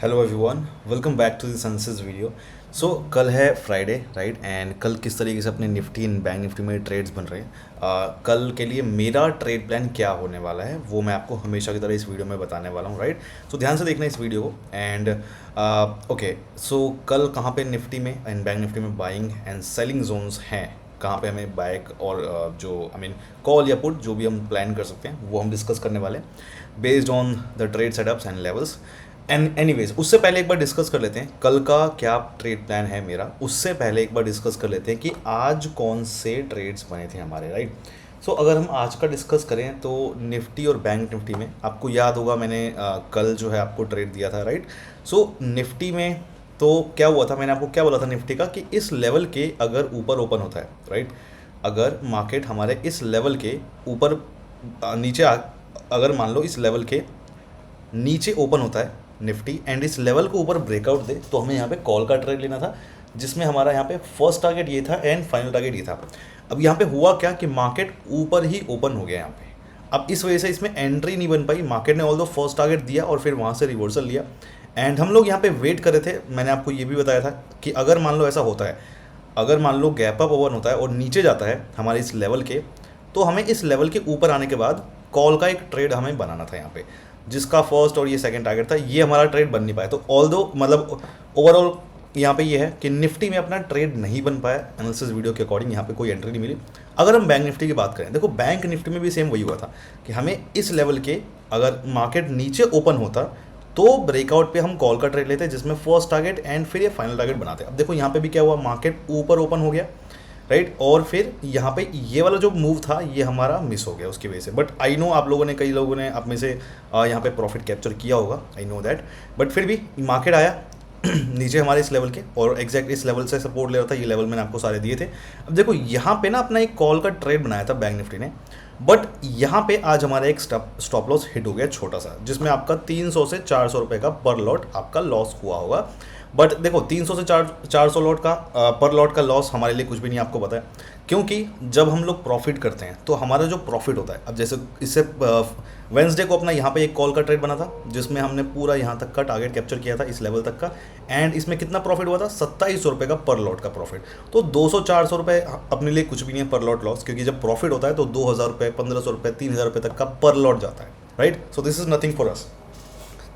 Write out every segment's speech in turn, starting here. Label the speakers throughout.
Speaker 1: Hello everyone, welcome back to the sunsets video. So कल है Friday, right? And कल किस तरीके से अपने निफ्टी एंड बैंक निफ्टी में ट्रेड्स बन रहे हैं, कल के लिए मेरा ट्रेड प्लान क्या होने वाला है वो मैं आपको हमेशा की तरह इस वीडियो में बताने वाला हूँ, राइट? सो ध्यान से देखना इस वीडियो को। एंड ओके, सो कल कहाँ पे निफ्टी में एंड बैंक निफ्टी में बाइंग एंड सेलिंग जोन्स हैं, कहाँ पे हमें बाइक और जो आई मीन कॉल या पुट जो भी हम प्लान कर सकते हैं वो हम डिस्कस करने वाले हैं based on the trade setups and levels. And anyways, उससे पहले एक बार डिस्कस कर लेते हैं कल का क्या ट्रेड प्लान है मेरा। उससे पहले एक बार डिस्कस कर लेते हैं कि आज कौन से ट्रेड्स बने थे हमारे, राइट? सो अगर हम आज का डिस्कस करें तो निफ्टी और बैंक निफ्टी में आपको याद होगा मैंने कल जो है आपको ट्रेड दिया था, राइट? सो निफ्टी में तो क्या हुआ था, मैंने आपको क्या बोला था निफ्टी का कि इस लेवल के अगर ऊपर ओपन होता है, राइट? अगर मार्केट हमारे इस लेवल के ऊपर नीचे अगर मान लो इस लेवल के नीचे ओपन होता है निफ्टी एंड इस लेवल को ऊपर ब्रेकआउट दे तो हमें यहाँ पे कॉल का ट्रेड लेना था, जिसमें हमारा यहाँ पे फर्स्ट टारगेट ये था एंड फाइनल टारगेट ये था। अब यहाँ पे हुआ क्या कि मार्केट ऊपर ही ओपन हो गया यहाँ पे। अब इस वजह से इसमें एंट्री नहीं बन पाई, मार्केट ने ऑल दो फर्स्ट टारगेट दिया और फिर वहाँ से रिवर्सल लिया। एंड हम लोग यहाँ पे वेट कर रहे थे, मैंने आपको ये भी बताया था कि अगर मान लो ऐसा होता है, अगर मान लो गैप अप ओपन होता है और नीचे जाता है हमारे इस लेवल के, तो हमें इस लेवल के ऊपर आने के बाद कॉल का एक ट्रेड हमें बनाना था यहाँ पे, जिसका फर्स्ट और ये सेकंड टारगेट था। ये हमारा ट्रेड बन नहीं पाया, तो ऑल दो मतलब ओवरऑल यहाँ पे ये है कि निफ्टी में अपना ट्रेड नहीं बन पाया एनालिसिस वीडियो के अकॉर्डिंग, यहाँ पे कोई एंट्री नहीं मिली। अगर हम बैंक निफ्टी की बात करें, देखो बैंक निफ्टी में भी सेम वही हुआ था कि हमें इस लेवल के अगर मार्केट नीचे ओपन होता तो ब्रेकआउट पे हम कॉल का ट्रेड लेते जिसमें फर्स्ट टारगेट एंड फिर ये फाइनल टारगेट बनाते। अब देखो यहाँ पे भी क्या हुआ, मार्केट ऊपर ओपन हो गया, राइट? और फिर यहाँ पे ये वाला जो मूव था ये हमारा मिस हो गया उसकी वजह से। बट आई नो आप लोगों ने, कई लोगों ने आप में से यहाँ पे प्रॉफिट कैप्चर किया होगा, आई नो दैट। बट फिर भी मार्केट आया नीचे हमारे इस लेवल के और एग्जैक्ट इस लेवल से सपोर्ट ले रहा था, ये लेवल मैंने आपको सारे दिए थे। अब देखो यहाँ पे ना अपना एक कॉल का ट्रेड बनाया था बैंक निफ्टी ने, बट यहाँ पे आज हमारा एक स्टॉप लॉस हिट हो गया छोटा सा, जिसमें आपका 300 से 400 रुपये का पर लॉट आपका लॉस हुआ होगा। बट देखो 300 से 400 लॉट का पर लॉट का लॉस हमारे लिए कुछ भी नहीं, आपको पता है, क्योंकि जब हम लोग प्रॉफिट करते हैं तो हमारा जो प्रॉफिट होता है, अब जैसे इससे वेंसडे को अपना यहाँ पे एक कॉल का ट्रेड बना था जिसमें हमने पूरा यहाँ तक का टारगेट कैप्चर किया था, इस लेवल तक का। एंड इसमें कितना प्रॉफिट हुआ था, 2700 रुपये का पर लॉट का प्रॉफिट। तो 200-400 रुपये अपने लिए कुछ भी नहीं है पर लॉट लॉस, क्योंकि जब प्रॉफिट होता है तो 2000 रुपये, 1500 रुपये, 3000 रुपये तक का पर लॉट जाता है, right? So this is nothing for us.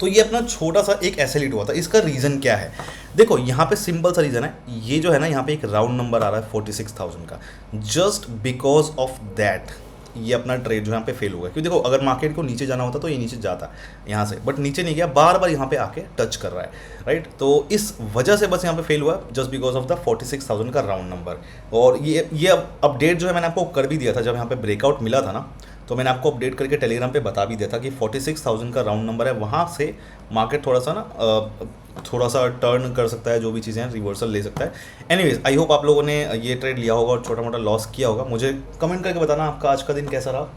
Speaker 1: तो ये अपना छोटा सा एक ऐसे लीड हुआ था। इसका रीज़न क्या है, देखो यहाँ पे सिंपल सा रीज़न है, ये जो है ना यहाँ पे एक राउंड नंबर आ रहा है 46,000 का, जस्ट बिकॉज ऑफ दैट ये अपना ट्रेड जो यहाँ पे फेल हुआ। क्योंकि देखो अगर मार्केट को नीचे जाना होता तो ये नीचे जाता यहाँ से, बट नीचे नहीं गया, बार बार यहाँ पे आके टच कर रहा है, राइट? तो इस वजह से बस यहाँ पे फेल हुआ, जस्ट बिकॉज ऑफ द 46,000 का राउंड नंबर। और ये अपडेट जो है मैंने आपको कर भी दिया था, जब यहाँ पे ब्रेकआउट मिला था ना, तो मैंने आपको अपडेट करके टेलीग्राम पे बता भी दिया था कि 46,000 का राउंड नंबर है, वहाँ से मार्केट थोड़ा सा ना थोड़ा सा टर्न कर सकता है, जो भी चीज़ें हैं रिवर्सल ले सकता है। एनीवेज, आई होप आप लोगों ने ये ट्रेड लिया होगा और छोटा मोटा लॉस किया होगा। मुझे कमेंट करके बताना आपका आज का दिन कैसा रहा।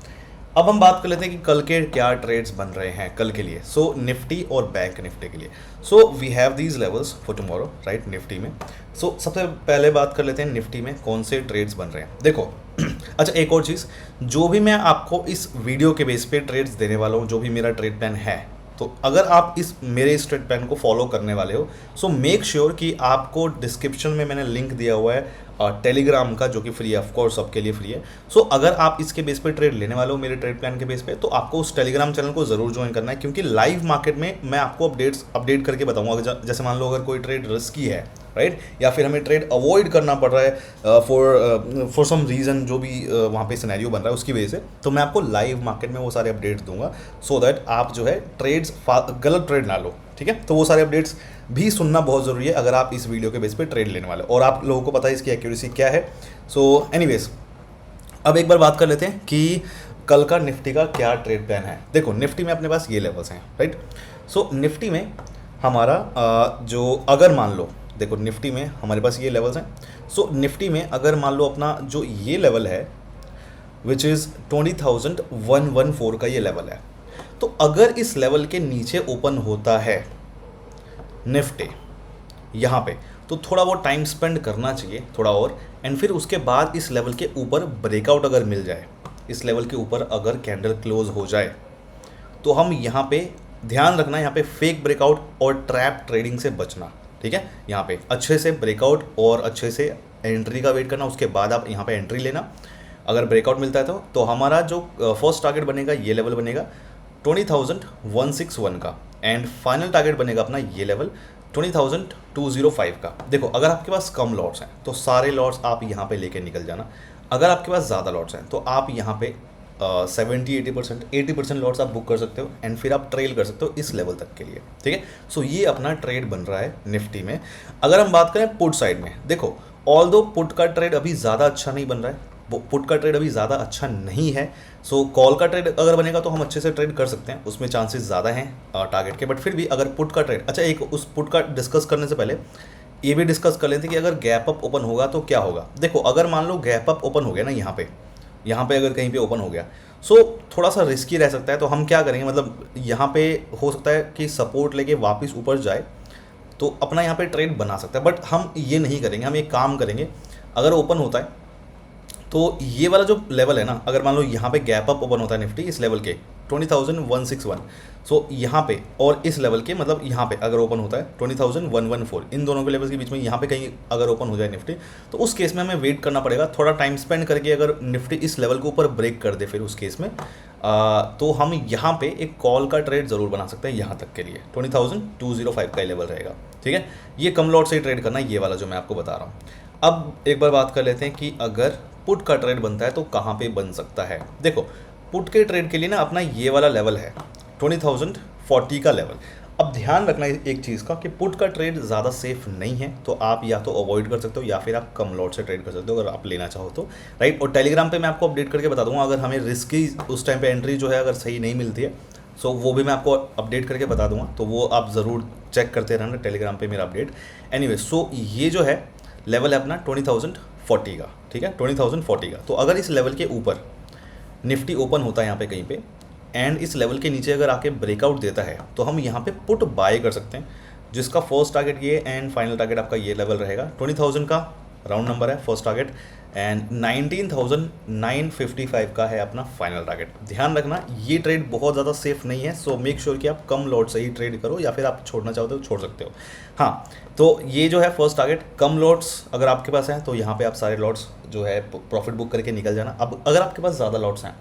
Speaker 1: अब हम बात कर लेते हैं कि कल के क्या ट्रेड्स बन रहे हैं कल के लिए, सो निफ्टी और बैंक निफ्टी के लिए। So we have these levels for tomorrow, right? Nifty में सो सबसे पहले बात कर लेते हैं निफ्टी में कौन से ट्रेड्स बन रहे हैं। देखो अच्छा, एक और चीज़, जो भी मैं आपको इस वीडियो के बेस पे ट्रेड्स देने वाला हूँ, जो भी मेरा ट्रेड प्लान है, तो अगर आप मेरे इस ट्रेड प्लान को फॉलो करने वाले हो, सो मेक श्योर कि आपको डिस्क्रिप्शन में मैंने लिंक दिया हुआ है टेलीग्राम का, जो कि फ्री है, ऑफकोर्स सबके लिए फ्री है। सो अगर आप इसके बेस पे ट्रेड लेने वाले हो मेरे ट्रेड प्लान के बेस पे, तो आपको उस टेलीग्राम चैनल को जरूर ज्वाइन करना है, क्योंकि लाइव मार्केट में मैं आपको अपडेट करके बताऊंगा। जैसे मान लो अगर कोई ट्रेड रिस्की है, राइट, या फिर हमें ट्रेड अवॉइड करना पड़ रहा है फॉर सम रीज़न, जो भी वहाँ पे सिनेरियो बन रहा है उसकी वजह से, तो मैं आपको लाइव मार्केट में वो सारे अपडेट्स दूंगा, सो दैट आप जो है गलत ट्रेड ना लो, ठीक है? तो वो सारे अपडेट्स भी सुनना बहुत ज़रूरी है अगर आप इस वीडियो के बेस पे ट्रेड लेने वाले हो और आप लोगों को पता है इसकी एक्यूरेसी क्या है। सो एनीवेज, अब एक बार बात कर लेते हैं कि कल का निफ्टी का क्या ट्रेड प्लान है। देखो निफ्टी में अपने पास ये लेवल्स हैं, राइट? सो निफ्टी में हमारा जो अगर मान लो, देखो निफ्टी में हमारे पास ये लेवल्स हैं। सो निफ्टी में अगर मान लो अपना जो ये लेवल है विच इज़ 20,114 का ये लेवल है, तो अगर इस लेवल के नीचे ओपन होता है निफ्टी यहाँ पे, तो थोड़ा वो टाइम स्पेंड करना चाहिए थोड़ा और, एंड फिर उसके बाद इस लेवल के ऊपर ब्रेकआउट अगर मिल जाए, इस लेवल के ऊपर अगर कैंडल क्लोज हो जाए, तो हम यहाँ पे ध्यान रखना यहाँ पे फेक ब्रेकआउट और ट्रैप ट्रेडिंग से बचना, ठीक है। यहाँ पे अच्छे से ब्रेकआउट और अच्छे से एंट्री का वेट करना, उसके बाद आप यहाँ पे एंट्री लेना। अगर ब्रेकआउट मिलता है तो हमारा जो फर्स्ट टारगेट बनेगा ये लेवल बनेगा 20,161 का, एंड फाइनल टारगेट बनेगा अपना ये लेवल 20,205 का। देखो अगर आपके पास कम लॉट्स हैं तो सारे लॉट्स आप यहाँ पे लेके निकल जाना। अगर आपके पास ज़्यादा लॉट्स हैं तो आप यहाँ पे 70-80% लॉट्स आप बुक कर सकते हो, एंड फिर आप ट्रेल कर सकते हो इस लेवल तक के लिए, ठीक है। सो ये अपना ट्रेड बन रहा है निफ्टी में। अगर हम बात करें पुट साइड में, देखो ऑल दो पुट का ट्रेड अभी ज़्यादा अच्छा नहीं बन रहा है, पुट का ट्रेड अभी ज़्यादा अच्छा नहीं है। सो कॉल का ट्रेड अगर बनेगा तो हम अच्छे से ट्रेड कर सकते हैं, उसमें चांसेस ज़्यादा हैं टारगेट के। बट फिर भी अगर पुट का ट्रेड, अच्छा एक उस पुट का डिस्कस करने से पहले ये भी डिस्कस कर लेते हैं कि अगर गैप अप ओपन होगा तो क्या होगा। देखो अगर मान लो गैप अप ओपन हो गया ना, यहाँ पे अगर कहीं पे ओपन हो गया, सो थोड़ा सा रिस्की रह सकता है। तो हम क्या करेंगे, मतलब यहाँ पे हो सकता है कि सपोर्ट लेके वापस ऊपर जाए तो अपना यहाँ पे ट्रेड बना सकता है, बट हम ये नहीं करेंगे। हम एक काम करेंगे, अगर ओपन होता है तो ये वाला जो लेवल है ना, अगर मान लो यहाँ पे गैप अप ओपन होता है निफ्टी इस लेवल के 20,161, सो यहाँ पे और इस लेवल के, मतलब यहाँ पे अगर ओपन होता है 20,114, इन दोनों के लेवल के बीच में यहाँ पे कहीं अगर ओपन हो जाए निफ्टी, तो उस केस में हमें वेट करना पड़ेगा थोड़ा टाइम स्पेंड करके। अगर निफ्टी इस लेवल के ऊपर ब्रेक कर दे फिर उस केस में तो हम यहाँ पे एक कॉल का ट्रेड ज़रूर बना सकते हैं यहाँ तक के लिए। 20,205 का लेवल रहेगा, ठीक है। ये कम लॉट से ही ट्रेड करना है, ये वाला जो मैं आपको बता रहा हूँ। अब एक बार बात कर लेते हैं कि अगर पुट का ट्रेड बनता है तो कहाँ पे बन सकता है। देखो पुट के ट्रेड के लिए ना अपना ये वाला लेवल है 20,040 का लेवल। अब ध्यान रखना एक चीज़ का कि पुट का ट्रेड ज़्यादा सेफ नहीं है, तो आप या तो अवॉइड कर सकते हो या फिर आप कम लॉट से ट्रेड कर सकते हो अगर आप लेना चाहो तो, राइट। और टेलीग्राम पे मैं आपको अपडेट करके बता दूंगा अगर हमें रिस्की उस टाइम पे एंट्री जो है अगर सही नहीं मिलती है, सो वो भी मैं आपको अपडेट करके बता दूंगा, तो वो आप ज़रूर चेक करते रहना टेलीग्राम पे मेरा अपडेट। एनीवे सो ये जो है लेवल है अपना 20,040 का, ठीक है, 20,040 का। तो अगर इस लेवल के ऊपर निफ्टी ओपन होता है यहाँ पे कहीं पे, एंड इस लेवल के नीचे अगर आके ब्रेकआउट देता है तो हम यहाँ पे पुट बाय कर सकते हैं, जिसका फर्स्ट टारगेट ये एंड फाइनल टारगेट आपका ये लेवल रहेगा। 20,000 का राउंड नंबर है फर्स्ट टारगेट, एंड 19,955 का है अपना फाइनल टारगेट। ध्यान रखना ये ट्रेड बहुत ज़्यादा सेफ नहीं है, सो मेक श्योर कि आप कम लॉट से ही ट्रेड करो, या फिर आप छोड़ना चाहते हो छोड़ सकते हो। हाँ, तो ये जो है फर्स्ट टारगेट, कम लॉट्स अगर आपके पास हैं तो यहाँ पे आप सारे लॉट्स जो है प्रॉफिट बुक करके निकल जाना। अब अगर आपके पास ज़्यादा लॉट्स हैं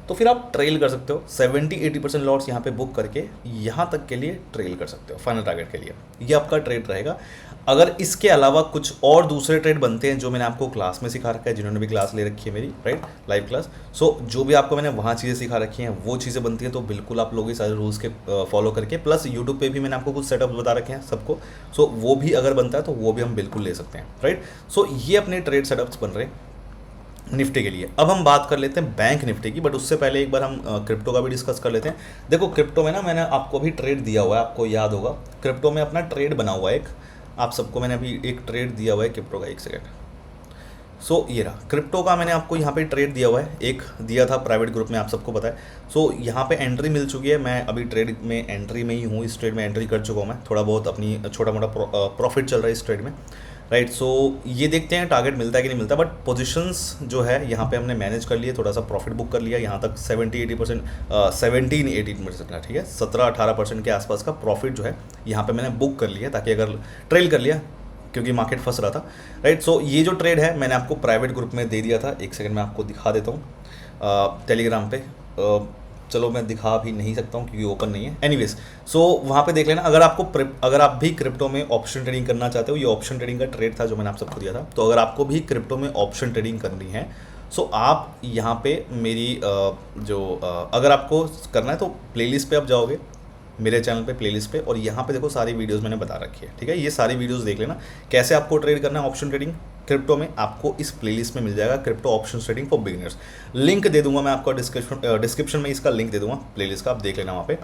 Speaker 1: तो फिर आप ट्रेल कर सकते हो, 70-80% लॉट्स यहाँ पे बुक करके यहाँ तक के लिए ट्रेल कर सकते हो फाइनल टारगेट के लिए। ये आपका ट्रेड रहेगा। अगर इसके अलावा कुछ और दूसरे ट्रेड बनते हैं जो मैंने आपको क्लास में सिखा रखा है, जिन्होंने भी क्लास ले रखी है मेरी, राइट, लाइव क्लास, सो जो भी आपको मैंने वहाँ चीज़ें सिखा रखी हैं वो चीज़ें बनती हैं, तो बिल्कुल आप लोग ये सारे रूल्स के फॉलो करके, प्लस यूट्यूब पे भी मैंने आपको कुछ सेटअप बता रखे हैं सबको, सो वो भी अगर बनता है तो वो भी हम बिल्कुल ले सकते हैं, राइट। सो ये अपने ट्रेड सेटअप्स बन रहे हैं निफ्टी के लिए। अब हम बात कर लेते हैं बैंक निफ्टी की, बट उससे पहले एक बार हम क्रिप्टो का भी डिस्कस कर लेते हैं। देखो क्रिप्टो में ना मैंने आपको अभी ट्रेड दिया हुआ है, आपको याद होगा क्रिप्टो में अपना ट्रेड बना हुआ है एक, आप सबको मैंने अभी एक ट्रेड दिया हुआ है क्रिप्टो का, एक सेकेंड। सो ये रहा क्रिप्टो का, मैंने आपको यहाँ पे ट्रेड दिया हुआ है, एक दिया था प्राइवेट ग्रुप में, आप सबको पता है। सो यहाँ पे एंट्री मिल चुकी है, मैं अभी ट्रेड में एंट्री में ही हूँ, इस ट्रेड में एंट्री कर चुका हूँ मैं, थोड़ा बहुत अपनी छोटा मोटा प्रॉफिट चल रहा है इस ट्रेड में, राइट। सो ये देखते हैं टारगेट मिलता है कि नहीं मिलता, बट पोजीशंस जो है यहाँ पे हमने मैनेज कर लिए, थोड़ा सा प्रॉफिट बुक कर लिया यहाँ तक 70-80%, 17-18% का, ठीक है, 17-18% के आसपास का प्रॉफिट जो है यहाँ पे मैंने बुक कर लिया, ताकि अगर ट्रेल कर लिया क्योंकि मार्केट फंस रहा था, राइट। सो ये जो ट्रेड है मैंने आपको प्राइवेट ग्रुप में दे दिया था, एक सेकंड में आपको दिखा देता हूँ टेलीग्राम पे, चलो मैं दिखा भी नहीं सकता हूँ क्योंकि ओपन नहीं है। एनीवेज सो वहाँ पे देख लेना, अगर आप भी क्रिप्टो में ऑप्शन ट्रेडिंग करना चाहते हो, ये ऑप्शन ट्रेडिंग का ट्रेड था जो मैंने आप सबको दिया था, तो अगर आपको भी क्रिप्टो में ऑप्शन ट्रेडिंग करनी है सो आप यहाँ पे मेरी अगर आपको करना है तो प्लेलिस्ट पे आप जाओगे, मेरे चैनल पे प्लेलिस्ट पे, और यहाँ पे देखो सारी वीडियोस मैंने बता रखी है, ठीक है। ये सारी वीडियोस देख लेना कैसे आपको ट्रेड करना है ऑप्शन ट्रेडिंग क्रिप्टो में, आपको इस प्लेलिस्ट में मिल जाएगा, crypto option trading for beginners. Link दे दूंगा मैं आपको डिस्क्रिप्शन में, इसका लिंक दे दूंगा प्लेलिस्ट का, आप देख लेना वहाँ पे।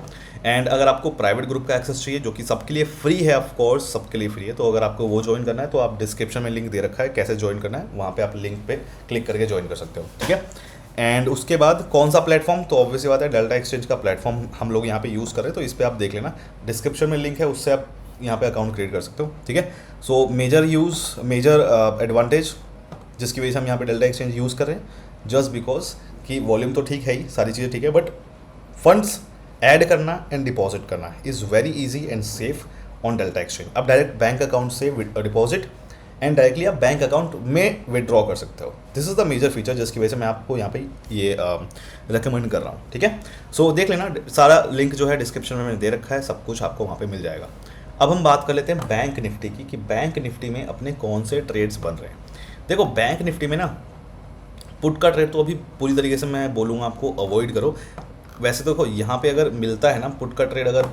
Speaker 1: एंड अगर आपको प्राइवेट ग्रुप का एक्सेस चाहिए जो कि सबके लिए फ्री है, ऑफ कोर्स सबके लिए फ्री है, तो अगर आपको वो ज्वाइन करना है तो आप डिस्क्रिप्शन में लिंक दे रखा है कैसे ज्वाइन करना है, वहाँ पे आप लिंक पे क्लिक करके ज्वाइन कर सकते हो, ठीक है। एंड उसके बाद कौन सा प्लेटफॉर्म, तो ऑब्वियसली बात है डेल्टा एक्सचेंज का प्लेटफॉर्म हम लोग यहाँ पे यूज़ कर रहे हैं, तो इस पर आप देख लेना, डिस्क्रिप्शन में लिंक है, उससे आप यहाँ पे अकाउंट क्रिएट कर सकते हो, ठीक है। सो मेजर एडवांटेज जिसकी वजह से हम यहाँ पे डेल्टा एक्सचेंज यूज़ कर रहे हैं, जस्ट बिकॉज कि वॉल्यूम तो ठीक है ही, सारी चीज़ें ठीक है, बट फंड्स ऐड करना एंड डिपॉजिट करना is very easy and safe on Delta Exchange. आप डायरेक्ट बैंक अकाउंट से डिपॉजिट एंड डायरेक्टली आप बैंक अकाउंट में विड्रॉ कर सकते हो। This is the major feature जिसकी वजह से मैं आपको यहाँ पे ये रिकमेंड कर रहा हूँ, ठीक है। सो देख लेना, सारा लिंक जो है डिस्क्रिप्शन में मैंने दे रखा है, सब कुछ आपको वहाँ पे मिल जाएगा। अब हम बात कर लेते हैं बैंक निफ्टी की, कि बैंक निफ्टी में अपने कौन से ट्रेड्स बन रहे हैं। देखो बैंक निफ्टी में ना पुट का ट्रेड तो अभी पूरी तरीके से मैं बोलूँगा आपको अवॉइड करो। वैसे तो देखो यहाँ पे अगर मिलता है ना पुट का ट्रेड, अगर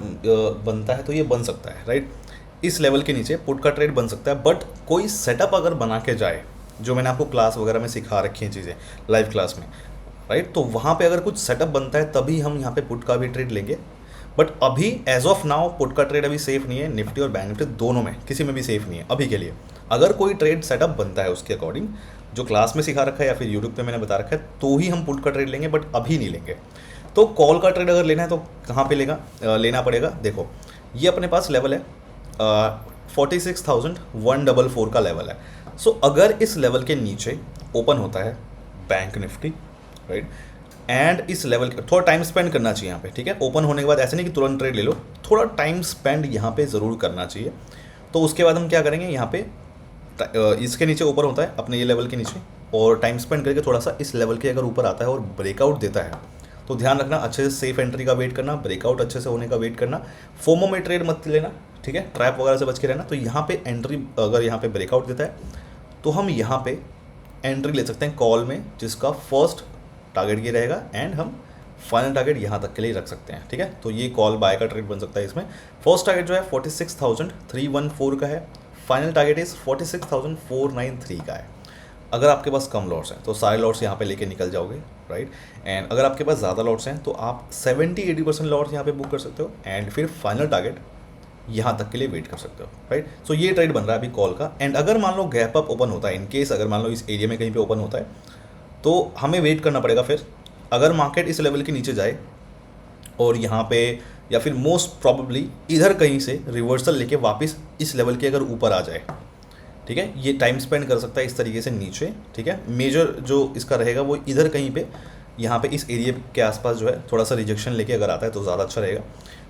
Speaker 1: बनता है तो ये बन सकता है, राइट। इस लेवल के नीचे पुट का ट्रेड बन सकता है, बट कोई सेटअप अगर बना के जाए, जो मैंने आपको क्लास वगैरह में सिखा रखी हैं चीज़ें लाइव क्लास में, राइट, तो वहाँ पे अगर कुछ सेटअप बनता है तभी हम यहाँ पे पुट का भी ट्रेड लेंगे। बट अभी एज ऑफ नाउ पुट का ट्रेड अभी सेफ नहीं है, निफ्टी और बैंक निफ्टी दोनों में किसी में भी सेफ नहीं है अभी के लिए। अगर कोई ट्रेड सेटअप बनता है उसके अकॉर्डिंग जो क्लास में सिखा रखा है या फिर यूट्यूब पे मैंने बता रखा है, तो ही हम पुट का ट्रेड लेंगे, बट अभी नहीं लेंगे। तो कॉल का ट्रेड अगर लेना है तो कहाँ पे लेना पड़ेगा। देखो ये अपने पास लेवल है 46,144 का लेवल है। सो अगर इस लेवल के नीचे ओपन होता है बैंक निफ्टी, राइट, एंड इस लेवल थोड़ा टाइम स्पेंड करना चाहिए यहाँ पे, ठीक है। ओपन होने के बाद ऐसे नहीं कि तुरंत ट्रेड ले लो, थोड़ा टाइम स्पेंड यहाँ पे ज़रूर करना चाहिए। तो उसके बाद हम क्या करेंगे, यहाँ पे इसके नीचे ऊपर होता है अपने ये लेवल के नीचे, और टाइम स्पेंड करके थोड़ा सा इस लेवल के अगर ऊपर आता है और ब्रेकआउट देता है तो ध्यान रखना, अच्छे से सेफ एंट्री का वेट करना, ब्रेकआउट अच्छे से होने का वेट करना। फोमो में ट्रेड मत लेना, ठीक है, ट्रैप वगैरह से बच के रहना। तो यहाँ पे एंट्री अगर यहाँ पे ब्रेकआउट देता है तो हम यहाँ पे एंट्री ले सकते हैं कॉल में, जिसका फर्स्ट टारगेट ये रहेगा, एंड हम फाइनल टारगेट यहाँ तक के लिए रख सकते हैं, ठीक है। तो ये कॉल बाय का ट्रेड बन सकता है। इसमें फर्स्ट टारगेट जो है 46,314 का है, फाइनल टारगेट इज 46,493 का है। अगर आपके पास कम लॉट्स हैं तो सारे लॉट्स यहाँ पे लेके निकल जाओगे, राइट। एंड अगर आपके पास ज़्यादा लॉट्स हैं तो आप 70-80% लॉट्स यहाँ पे बुक कर सकते हो, एंड फिर फाइनल टारगेट यहाँ तक के लिए वेट कर सकते हो, राइट। सो ये ट्रेड बन रहा है अभी कॉल का। एंड अगर मान लो गैप अप ओपन होता है, इन केस अगर मान लो इस एरिया में कहीं पे ओपन होता है, तो हमें वेट करना पड़ेगा। फिर अगर मार्केट इस लेवल के नीचे जाए और यहाँ पे, या फिर मोस्ट प्रॉबेबली इधर कहीं से रिवर्सल लेके वापस इस लेवल के अगर ऊपर आ जाए, ठीक है, ये टाइम स्पेंड कर सकता है इस तरीके से नीचे, ठीक है। मेजर जो इसका रहेगा वो इधर कहीं पे, यहाँ पे इस एरिया के आसपास जो है थोड़ा सा रिजेक्शन लेके अगर आता है तो ज़्यादा अच्छा रहेगा।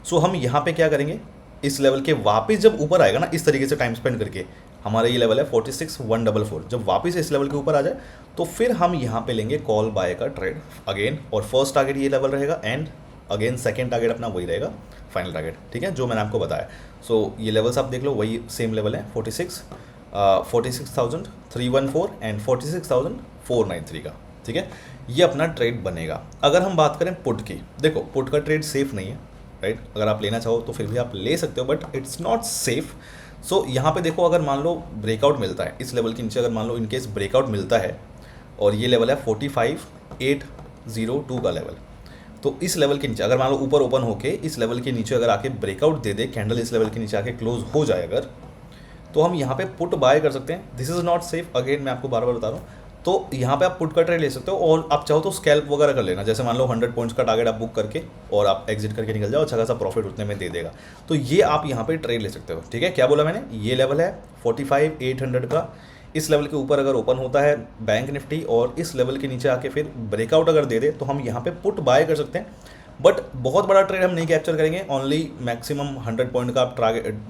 Speaker 1: सो हम यहाँ पे क्या करेंगे, इस लेवल के वापस जब ऊपर आएगा ना, इस तरीके से टाइम स्पेंड करके, हमारा ये लेवल है 46,144, जब वापस इस लेवल के ऊपर आ जाए तो फिर हम यहाँ पे लेंगे कॉल बाय का ट्रेड अगेन, और फर्स्ट टारगेट ये लेवल रहेगा, एंड अगेन सेकेंड टारगेट अपना वही रहेगा, फाइनल टारगेट, ठीक है, जो मैंने आपको बताया। सो ये लेवल्स आप देख लो, वही सेम लेवल है 46,314 एंड 46,493 का, ठीक है। ये अपना ट्रेड बनेगा। अगर हम बात करें पुट की, देखो पुट का ट्रेड सेफ नहीं है, राइट। अगर आप लेना चाहो तो फिर भी आप ले सकते हो, बट इट्स नॉट सेफ। सो यहाँ पे देखो, अगर मान लो ब्रेकआउट मिलता है इस लेवल के नीचे, अगर मान लो इनकेस ब्रेकआउट मिलता है, और ये लेवल है 45,802 का लेवल, तो इस लेवल के नीचे अगर मान लो ऊपर ओपन होके इस लेवल के नीचे अगर आके ब्रेकआउट दे दे, कैंडल इस लेवल के नीचे आके क्लोज हो जाए अगर, तो हम यहाँ पे पुट बाय कर सकते हैं। This is not safe, again मैं आपको बार बार बता रहा हूँ। तो यहाँ पे आप पुट का ट्रेड ले सकते हो, और आप चाहो तो स्कैल्प वगैरह कर लेना, जैसे मान लो 100 पॉइंट्स का टारगेट आप बुक करके और आप एग्जिट करके निकल जाओ, अच्छा खासा प्रॉफिट उतने में दे देगा। तो ये आप यहाँ पे ट्रेड ले सकते हो, ठीक है। क्या बोला मैंने, ये लेवल है 45,800 का, इस लेवल के ऊपर अगर ओपन होता है बैंक निफ्टी और इस लेवल के नीचे आके फिर ब्रेकआउट अगर दे दे, तो हम यहाँ पे पुट बाय कर सकते हैं। बट बहुत बड़ा ट्रेड हम नहीं कैप्चर करेंगे, ओनली मैक्सिमम 100 पॉइंट का आप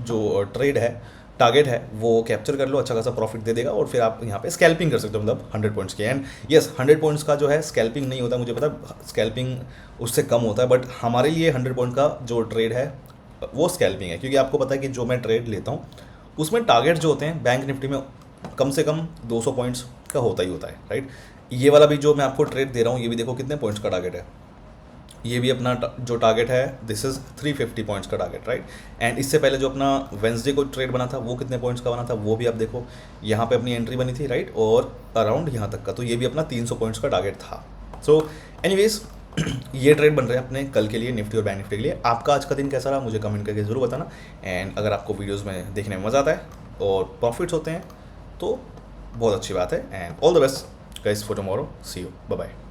Speaker 1: जो ट्रेड है टारगेट है वो कैप्चर कर लो, अच्छा खासा प्रॉफिट दे देगा, और फिर आप यहाँ पे स्कैल्पिंग कर सकते हो, मतलब 100 पॉइंट्स के। एंड यस 100 पॉइंट्स का जो है स्कैल्पिंग नहीं होता, मुझे पता, स्कैल्पिंग उससे कम होता है, बट हमारे लिए 100 पॉइंट का जो ट्रेड है वो स्कैल्पिंग है, क्योंकि आपको पता है कि जो मैं ट्रेड लेता हूँ उसमें टारगेट जो होते हैं बैंक निफ्टी में कम से कम 200 पॉइंट्स का होता ही होता है, राइट। ये वाला भी जो मैं आपको ट्रेड दे रहा हूँ, ये भी देखो कितने पॉइंट्स का टारगेट है, ये भी अपना जो टारगेट है दिस इज़ 350 पॉइंट्स का टारगेट, राइट। एंड इससे पहले जो अपना वेंसडे को ट्रेड बना था वो कितने पॉइंट्स का बना था, वो भी आप देखो, यहाँ पे अपनी एंट्री बनी थी, राइट, और अराउंड यहाँ तक का, तो ये भी अपना 300 पॉइंट्स का टारगेट था। सो एनीवेज ये ट्रेड बन रहे हैं अपने कल के लिए, निफ्टी और बैंक निफ्टी के लिए। आपका आज का दिन कैसा रहा मुझे कमेंट करके ज़रूर बताना। एंड अगर आपको वीडियोज़ में देखने में मज़ा आता है और प्रॉफिट्स होते हैं तो बहुत अच्छी बात है। And all the best guys for tomorrow, see you, bye bye.